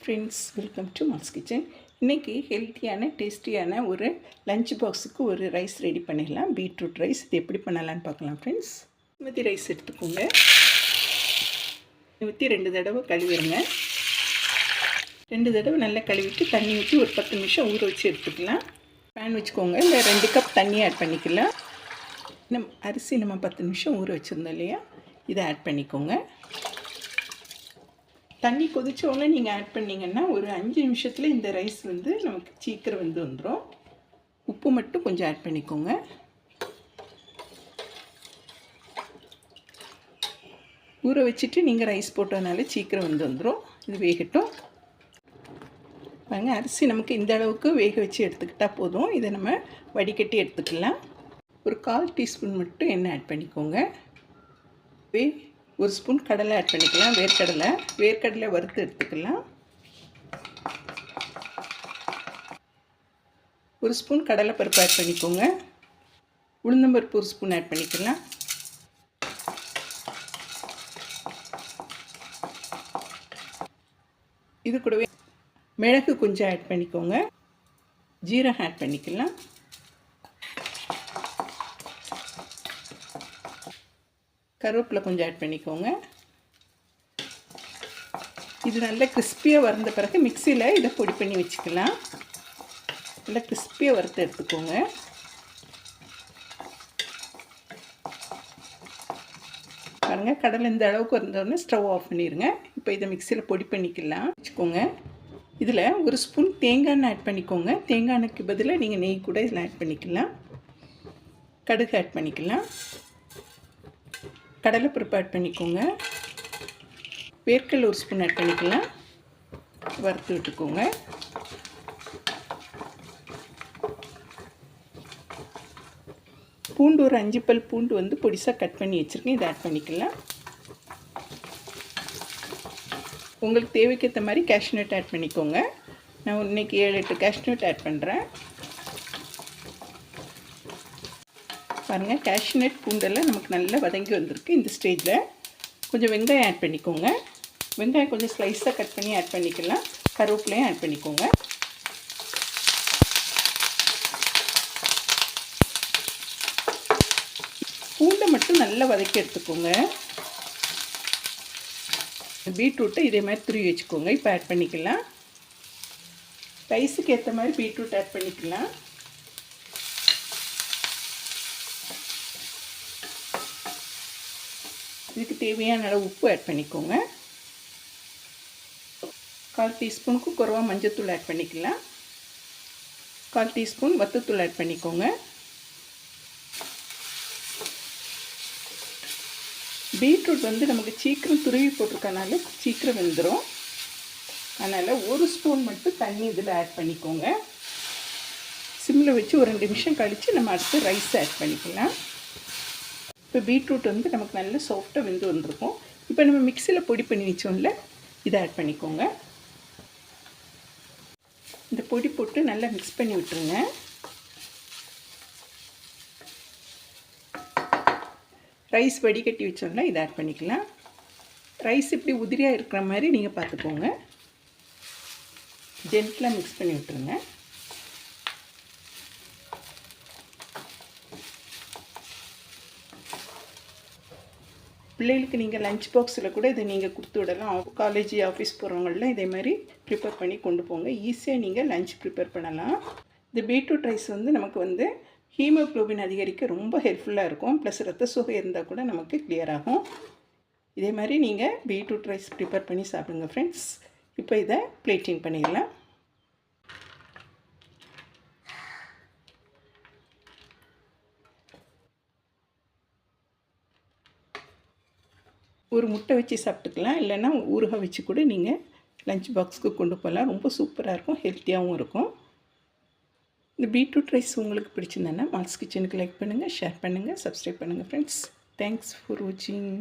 Friends, welcome to malls kitchen. இன்றைக்கி ஹெல்த்தியான டேஸ்டியான ஒரு லஞ்ச் பாக்ஸுக்கு ஒரு ரைஸ் ரெடி பண்ணிடலாம். Beetroot rice. இது எப்படி பண்ணலான்னு பார்க்கலாம் ஃப்ரெண்ட்ஸ். பாஸ்மதி ரைஸ் எடுத்துக்கோங்க. ஊற்றி 2 தடவை கழுவிடுங்க. 2 தடவை நல்லா கழுவிட்டு தண்ணி ஊற்றி ஒரு 10 நிமிஷம் ஊற வச்சு எடுத்துக்கலாம். பேன் வச்சுக்கோங்க. இல்லை 2 கப் தண்ணி ஆட் பண்ணிக்கலாம். அரிசி நம்ம 10 நிமிஷம் ஊற வச்சுருந்தோம் இல்லையா, இதை ஆட் பண்ணிக்கோங்க. தண்ணி கொதிச்சோடனே நீங்கள் ஆட் பண்ணிங்கன்னா ஒரு 5 நிமிஷத்தில் இந்த ரைஸ் நமக்கு சீக்கிரம் வந்துடும். உப்பு மட்டும் கொஞ்சம் ஆட் பண்ணிக்கோங்க. ஊற வச்சுட்டு நீங்கள் ரைஸ் போட்டதுனால சீக்கிரம் வந்துடும். இது வேகட்டும். பாருங்க, அரிசி நமக்கு இந்த அளவுக்கு வேக வச்சு எடுத்துக்கிட்டால் போதும். இதை நம்ம வடிகட்டி எடுத்துக்கலாம். ஒரு 1/4 டீஸ்பூன் மட்டும் எண்ணெய் ஆட் பண்ணிக்கோங்க. ஒரு ஸ்பூன் கடலை ஆட் பண்ணிக்கலாம். வேர்க்கடலை வறுத்து எடுத்துக்கலாம். ஒரு ஸ்பூன் கடலைப்பருப்பு ஆட் பண்ணிக்கோங்க. உளுந்தம்பருப்பு ஒரு ஸ்பூன் ஆட் பண்ணிக்கலாம். இது கூடவே மிளகு கொஞ்சம் ஆட் பண்ணிக்கோங்க. ஜீரகம் ஆட் பண்ணிக்கலாம். கருவேப்பிலை கொஞ்சம் ஆட் பண்ணிக்கோங்க. இது நல்லா கிறிஸ்பியாக வறுந்த பிறகு மிக்சியில் இதை பொடி பண்ணி வச்சுக்கலாம். நல்லா கிறிஸ்பியாக வறுத்து எடுத்துக்கோங்க. பாருங்கள், கடலை இந்த அளவுக்கு வந்தோடனே ஸ்டவ் ஆஃப் பண்ணிடுங்க. இப்போ இதை மிக்சியில் பொடி பண்ணிக்கலாம் வச்சுக்கோங்க. இதில் ஒரு ஸ்பூன் தேங்காய் எண்ணெய் ஆட் பண்ணிக்கோங்க. தேங்காய் எண்ணெய்க்கு பதிலாக நீங்கள் நெய் கூட இதில் ஆட் பண்ணிக்கலாம். கடுகு ஆட் பண்ணிக்கலாம். கடலைப்பருப்பு ஆட் பண்ணிக்கோங்க. வேர்க்கடலை ஒரு ஸ்பூன் ஆட் பண்ணிக்கலாம். வறுத்து விட்டுக்கோங்க. பூண்டு ஒரு 5 பல் பூண்டு பொடிசாக கட் பண்ணி வச்சுருக்கேன். இதை ஆட் பண்ணிக்கலாம். உங்களுக்கு தேவைக்கேற்ற மாதிரி கேஷ்நட் ஆட் பண்ணிக்கோங்க. நான் இன்றைக்கி 7-8 கேஷ்நட் ஆட் பண்ணுறேன். பாருங்கள், கேஷ்நட் பூண்டெல்லாம் நமக்கு நல்லா வதங்கி வந்திருக்கு. இந்த ஸ்டேஜில் கொஞ்சம் வெங்காயம் ஆட் பண்ணிக்கோங்க. வெங்காயம் கொஞ்சம் ஸ்லைஸாக கட் பண்ணி ஆட் பண்ணிக்கலாம். கருவேப்பிலையும் ஆட் பண்ணிக்கோங்க. பூண்டை மட்டும் நல்லா வதக்கி எடுத்துக்கோங்க. பீட்ரூட்டை இதே மாதிரி துருவி வச்சுக்கோங்க. இப்போ ஆட் பண்ணிக்கலாம். ரைஸுக்கு ஏற்ற மாதிரி பீட்ரூட் ஆட் பண்ணிக்கலாம். இதுக்கு தேவையான அளவு உப்பு ஆட் பண்ணிக்கோங்க. 1/4 டீஸ்பூனுக்கு குறைவா மஞ்சத்தூள் ஆட் பண்ணிக்கலாம். 1/4 டீஸ்பூன் வத்தத்தூள் ஆட் பண்ணிக்கோங்க. பீட்ரூட் நமக்கு சீக்கிரம் துருவி போட்டிருக்கனால சீக்கிரம் வெந்துடும். அதனால் ஒரு ஸ்பூன் மட்டும் தண்ணி இதில் ஆட் பண்ணிக்கோங்க. சிம்மில் வச்சு ஒரு 2 நிமிஷம் கழித்து நம்ம அடுத்து ரைஸ் ஆட் பண்ணிக்கலாம். இப்போ பீட்ரூட் நமக்கு நல்ல சாஃப்டாக வெந்து வந்துருக்கும். இப்போ நம்ம மிக்சியில் பொடி பண்ணி வச்சோம்ல, இதை ஆட் பண்ணிக்கோங்க. இந்த பொடி போட்டு நல்லா மிக்ஸ் பண்ணி விட்டுருங்க. ரைஸ் வடிகட்டி வச்சோம்ல, இதை ஆட் பண்ணிக்கலாம். ரைஸ் இப்படி உதிரியாக இருக்கிற மாதிரி நீங்கள் பார்த்துக்கோங்க. ஜென்டிலாக மிக்ஸ் பண்ணி விட்டுருங்க. பிள்ளைகளுக்கு நீங்கள் லஞ்ச் பாக்ஸில் கூட இதை நீங்கள் கொடுத்து விடலாம். காலேஜ் ஆஃபீஸ் போகிறவங்களாம் இதே மாதிரி ப்ரிப்பேர் பண்ணி கொண்டு போங்க. ஈஸியாக நீங்கள் லஞ்ச் ப்ரிப்பேர் பண்ணலாம். இந்த பீட்ரூட் ரைஸ் நமக்கு ஹீமோக்ளோபின் அதிகரிக்க ரொம்ப ஹெல்ப்ஃபுல்லாக இருக்கும். ப்ளஸ் ரத்த சோகை இருந்தால் கூட நமக்கு கிளியர் ஆகும். இதே மாதிரி நீங்கள் பீட்ரூட் ரைஸ் ப்ரிப்பேர் பண்ணி சாப்பிடுங்க ஃப்ரெண்ட்ஸ். இப்போ இதை பிளேட்டிங் பண்ணிடலாம். ஒரு முட்டை வச்சு சாப்பிட்டுக்கலாம். இல்லைன்னா ஊறுகாய் வச்சு கூட நீங்கள் லஞ்ச் பாக்ஸுக்கு கொண்டு போகலாம். ரொம்ப சூப்பராக இருக்கும், ஹெல்த்தியாகவும் இருக்கும். இந்த பீட்ரூட் ரைஸ் உங்களுக்கு பிடிச்சிருந்தேன்னா மால்ஸ் கிச்சனுக்கு லைக் பண்ணுங்கள், ஷேர் பண்ணுங்கள், சப்ஸ்கிரைப் பண்ணுங்கள் ஃப்ரெண்ட்ஸ். தேங்க்ஸ் ஃபார் வாட்சிங்.